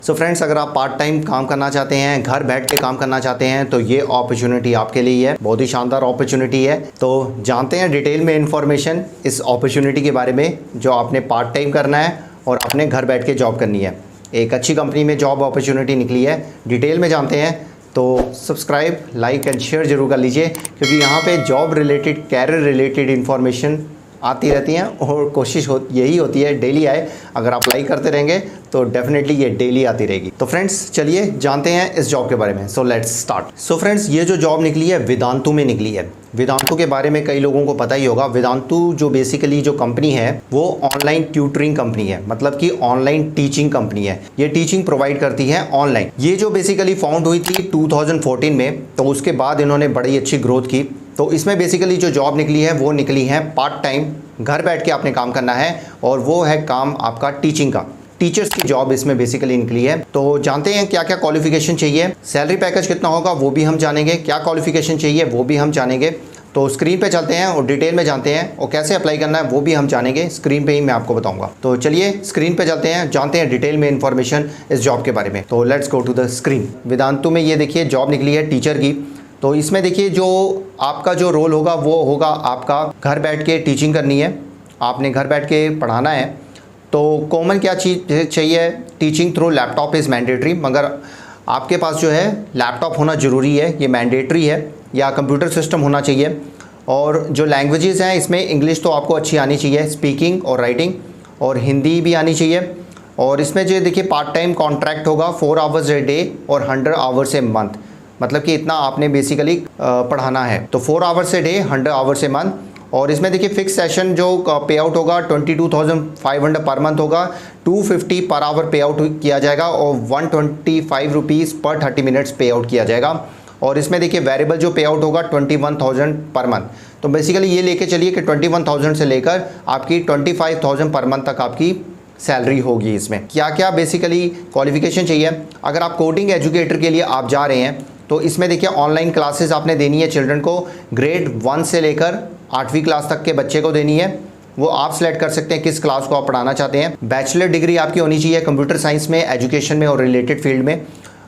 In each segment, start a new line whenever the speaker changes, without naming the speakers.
So friends, अगर आप part time काम करना चाहते हैं, घर बैठ के काम करना चाहते हैं, तो ये अपॉर्चुनिटी आपके लिए है। बहुत ही शानदार अपॉर्चुनिटी है। तो जानते हैं डिटेल में इन्फॉर्मेशन इस अपॉर्चुनिटी के बारे में जो आपने पार्ट टाइम करना है और आपने घर बैठ के जॉब करनी है। एक अच्छी कंपनी में जॉब अपॉर्चुनिटी निकली है। डिटेल में जानते हैं तो सब्सक्राइब, लाइक एंड शेयर जरूर कर लीजिए, क्योंकि यहाँ पे job related, career related information आती रहती हैं और कोशिश यही होती है डेली आए। अगर आप लाइक करते रहेंगे तो डेफिनेटली ये डेली आती रहेगी। तो फ्रेंड्स चलिए जानते हैं इस जॉब के बारे में। So let's start. So friends, ये जो जॉब निकली है वेदांतु में निकली है। वेदांतु के बारे में कई लोगों को पता ही होगा। वेदांतु जो बेसिकली जो कंपनी है वो ऑनलाइन ट्यूटरिंग कंपनी है, मतलब कि ऑनलाइन टीचिंग कंपनी है। ये टीचिंग प्रोवाइड करती है ऑनलाइन। ये जो बेसिकली फाउंड हुई थी 2014 में, तो उसके बाद इन्होंने बड़ी अच्छी ग्रोथ की। तो इसमें बेसिकली जो जॉब निकली है वो निकली है पार्ट टाइम, घर बैठ के आपने काम करना है और वो है काम आपका टीचिंग का। टीचर्स की जॉब इसमें बेसिकली निकली है। तो जानते हैं क्या क्या क्वालिफिकेशन चाहिए, सैलरी पैकेज कितना होगा वो भी हम जानेंगे, क्या क्वालिफिकेशन चाहिए वो भी हम जानेंगे। तो स्क्रीन पे चलते हैं और डिटेल में जानते हैं और कैसे अप्लाई करना है वो भी हम जानेंगे। स्क्रीन पे ही मैं आपको बताऊंगा। तो चलिए स्क्रीन पे चलते हैं, जानते हैं डिटेल में इन्फॉर्मेशन इस जॉब के बारे में। तो let's go to the screen. Vedantu में ये देखिए जॉब निकली है टीचर की। तो इसमें देखिए जो आपका जो रोल होगा वो होगा आपका घर बैठ के टीचिंग करनी है, आपने घर बैठ के पढ़ाना है। तो कॉमन क्या चीज़ चाहिए, teaching through laptop is mandatory, मगर आपके पास जो है लैपटॉप होना ज़रूरी है, ये मैंडेटरी है, या कंप्यूटर सिस्टम होना चाहिए। और जो लैंग्वेजेस हैं इसमें इंग्लिश तो आपको अच्छी आनी चाहिए, स्पीकिंग और राइटिंग, और हिंदी भी आनी चाहिए। और इसमें जो देखिए पार्ट टाइम कॉन्ट्रैक्ट होगा 4 आवर्स ए डे और 100 आवर्स ए मंथ, मतलब कि इतना आपने बेसिकली पढ़ाना है। तो 4 hours a day, 100 hours a month. और इसमें देखिए फिक्स सेशन जो पे आउट होगा 22,500 पर मंथ होगा, 250 पर आवर पे आउट किया जाएगा और 125 रुपीज़ पर 30 मिनट्स पे आउट किया जाएगा। और इसमें देखिए वेरिएबल जो पे आउट होगा 21,000 पर मंथ। तो बेसिकली ये लेके चलिए कि 21,000 से लेकर आपकी 25,000 पर मंथ तक आपकी सैलरी होगी। इसमें क्या क्या बेसिकली क्वालिफिकेशन चाहिए, अगर आप कोडिंग एजुकेटर के लिए आप जा रहे हैं तो इसमें देखिए ऑनलाइन क्लासेस आपने देनी है चिल्ड्रन को, ग्रेड 1 से लेकर 8वीं क्लास तक के बच्चे को देनी है। वो आप सिलेक्ट कर सकते हैं किस क्लास को आप पढ़ाना चाहते हैं। बैचलर डिग्री आपकी होनी चाहिए कंप्यूटर साइंस में, एजुकेशन में और रिलेटेड फील्ड में।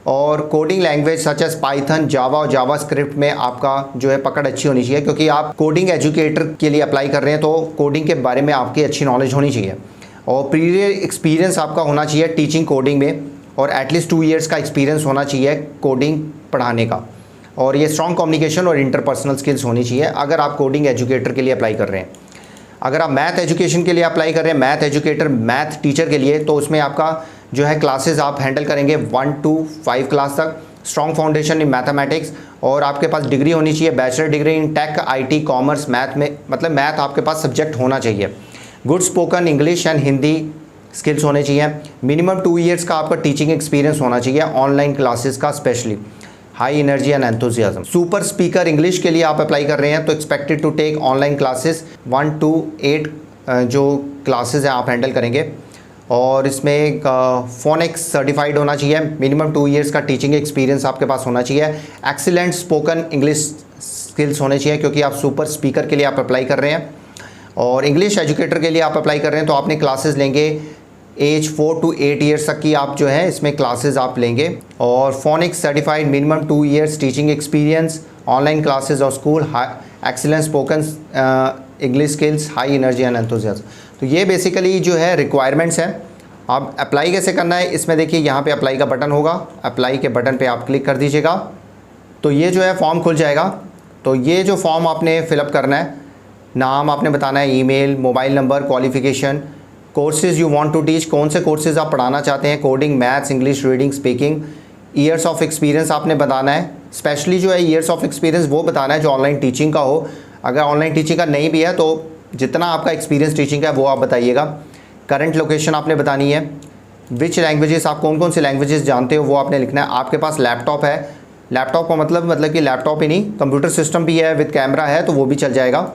और coding language such as Python, Java और जावा स्क्रिप्ट में आपका जो है पकड़ अच्छी होनी चाहिए, क्योंकि आप कोडिंग एजुकेटर के लिए अप्लाई कर रहे हैं तो कोडिंग के बारे में आपकी अच्छी नॉलेज होनी चाहिए। और प्रीवियर एक्सपीरियंस आपका होना चाहिए टीचिंग कोडिंग में, और एटलीस्ट 2 ईयर्स का एक्सपीरियंस होना चाहिए कोडिंग पढ़ाने का। और ये स्ट्रॉन्ग कम्युनिकेशन और इंटरपर्सनल स्किल्स होनी चाहिए अगर आप कोडिंग एजुकेटर के लिए अप्लाई कर रहे हैं। अगर आप मैथ एजुकेशन के लिए अप्लाई कर रहे हैं, मैथ एजुकेटर, मैथ टीचर के लिए, तो उसमें आपका जो है क्लासेस आप हैंडल करेंगे 1 to 5 क्लास तक, स्ट्रॉन्ग फाउंडेशन इन मैथमेटिक्स। और आपके पास डिग्री होनी चाहिए bachelor degree in tech, IT, commerce, math में, मतलब मैथ आपके पास सब्जेक्ट होना चाहिए। Good spoken English and Hindi skills होने चाहिए। मिनिमम 2 ईयर्स का आपका टीचिंग एक्सपीरियंस होना चाहिए ऑनलाइन क्लासेस का, specially high energy and enthusiasm. Super speaker English के लिए आप अप्लाई कर रहे हैं तो expected to take online classes 1 to 8 जो क्लासेस हैं आप हैंडल करेंगे। और इसमें फोनिक्स सर्टिफाइड होना चाहिए। मिनिमम 2 ईयर्स का टीचिंग एक्सपीरियंस आपके पास होना चाहिए। एक्सीलेंट स्पोकन इंग्लिश स्किल्स होने चाहिए, क्योंकि आप सुपर स्पीकर के लिए आप अप्लाई कर रहे हैं। और इंग्लिश एजुकेटर के लिए आप अप्लाई कर रहे हैं तो आपने क्लासेस लेंगे एज 4 to 8 ईयर्स तक की आप जो है इसमें क्लासेस आप लेंगे। और phonics certified, minimum 2 years teaching experience, online classes और school, excellent spoken English skills, high energy and enthusiasm. तो ये बेसिकली जो है रिक्वायरमेंट्स हैं। आप अप्लाई कैसे करना है, इसमें देखिए यहाँ पे अप्लाई का बटन होगा, अप्लाई के बटन पे आप क्लिक कर दीजिएगा तो ये जो है फॉर्म खुल जाएगा। तो ये जो फॉर्म आपने फिलअप करना है, नाम आपने बताना है, email, mobile number, qualification, courses you want to teach, कौन से कोर्सेज आप पढ़ाना चाहते हैं, coding, maths, English, reading, speaking, years of experience आपने बताना है। स्पेशली जो है ईयर्स ऑफ एक्सपीरियंस वो बताना है जो ऑनलाइन टीचिंग का हो। अगर ऑनलाइन टीचिंग का नहीं भी है तो जितना आपका एक्सपीरियंस टीचिंग का है वो आप बताइएगा। करंट लोकेशन आपने बतानी है। विच लैंग्वेजेस, आप कौन कौन सी लैंग्वेजेस जानते हो वो आपने लिखना है। आपके पास लैपटॉप है, लैपटॉप का मतलब कि लैपटॉप ही नहीं, कंप्यूटर सिस्टम भी है विद कैमरा है तो वो भी चल जाएगा।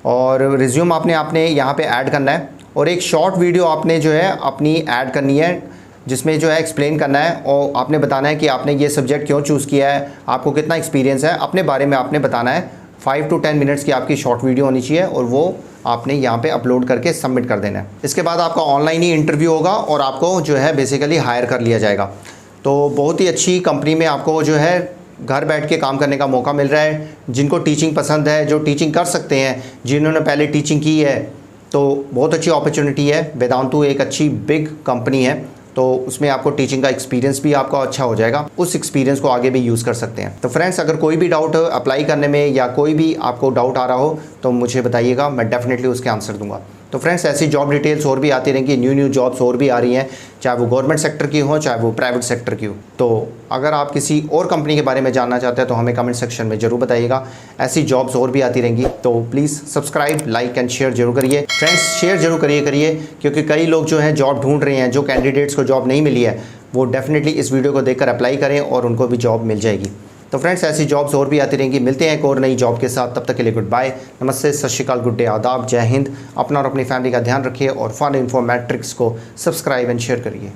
और रिज्यूम आपने यहाँ पे ऐड करना है। और एक शॉर्ट वीडियो आपने जो है अपनी ऐड करनी है, जिसमें जो है एक्सप्लेन करना है और आपने बताना है कि आपने ये सब्जेक्ट क्यों चूज़ किया है, आपको कितना एक्सपीरियंस है, अपने बारे में आपने बताना है। 5 to 10 मिनट्स की आपकी शॉर्ट वीडियो होनी चाहिए और वो आपने यहाँ पे अपलोड करके सबमिट कर देना है। इसके बाद आपका ऑनलाइन ही इंटरव्यू होगा और आपको जो है बेसिकली हायर कर लिया जाएगा। तो बहुत ही अच्छी कंपनी में आपको जो है घर बैठ के काम करने का मौका मिल रहा है। जिनको टीचिंग पसंद है, जो टीचिंग कर सकते हैं, जिन्होंने पहले टीचिंग की है, तो बहुत अच्छी अपॉर्चुनिटी है। वेदांतु एक अच्छी बिग कंपनी है, तो उसमें आपको टीचिंग का एक्सपीरियंस भी आपका अच्छा हो जाएगा। उस एक्सपीरियंस को आगे भी यूज़ कर सकते हैं। तो फ्रेंड्स, अगर कोई भी डाउट अप्लाई करने में या कोई भी आपको डाउट आ रहा हो तो मुझे बताइएगा, मैं डेफिनेटली उसके आंसर दूंगा। तो फ्रेंड्स, ऐसी जॉब डिटेल्स और भी आती रहेंगी, न्यू जॉब्स और भी आ रही हैं, चाहे वो गवर्नमेंट सेक्टर की हो चाहे वो प्राइवेट सेक्टर की हो। तो अगर आप किसी और कंपनी के बारे में जानना चाहते हैं तो हमें कमेंट सेक्शन में ज़रूर बताइएगा। ऐसी जॉब्स और भी आती रहेंगी, तो please subscribe, like and share जरूर करिए। फ्रेंड्स, शेयर जरूर करिए क्योंकि कई लोग जो हैं जॉब ढूंढ रहे हैं, जो कैंडिडेट्स को जॉब नहीं मिली है वो डेफिनेटली इस वीडियो को देखकर अप्लाई करें और उनको भी जॉब मिल जाएगी। तो फ्रेंड्स, ऐसी जॉब्स और भी आती रहेंगी। मिलते हैं एक और नई जॉब के साथ, तब तक के लिए गुड बाय, नमस्ते, सत श्री अकाल, गुड डे, आदाब, जय हिंद। अपना और अपनी फैमिली का ध्यान रखिए और फन इन्फो मैट्रिक्स को सब्सक्राइब एंड शेयर करिए।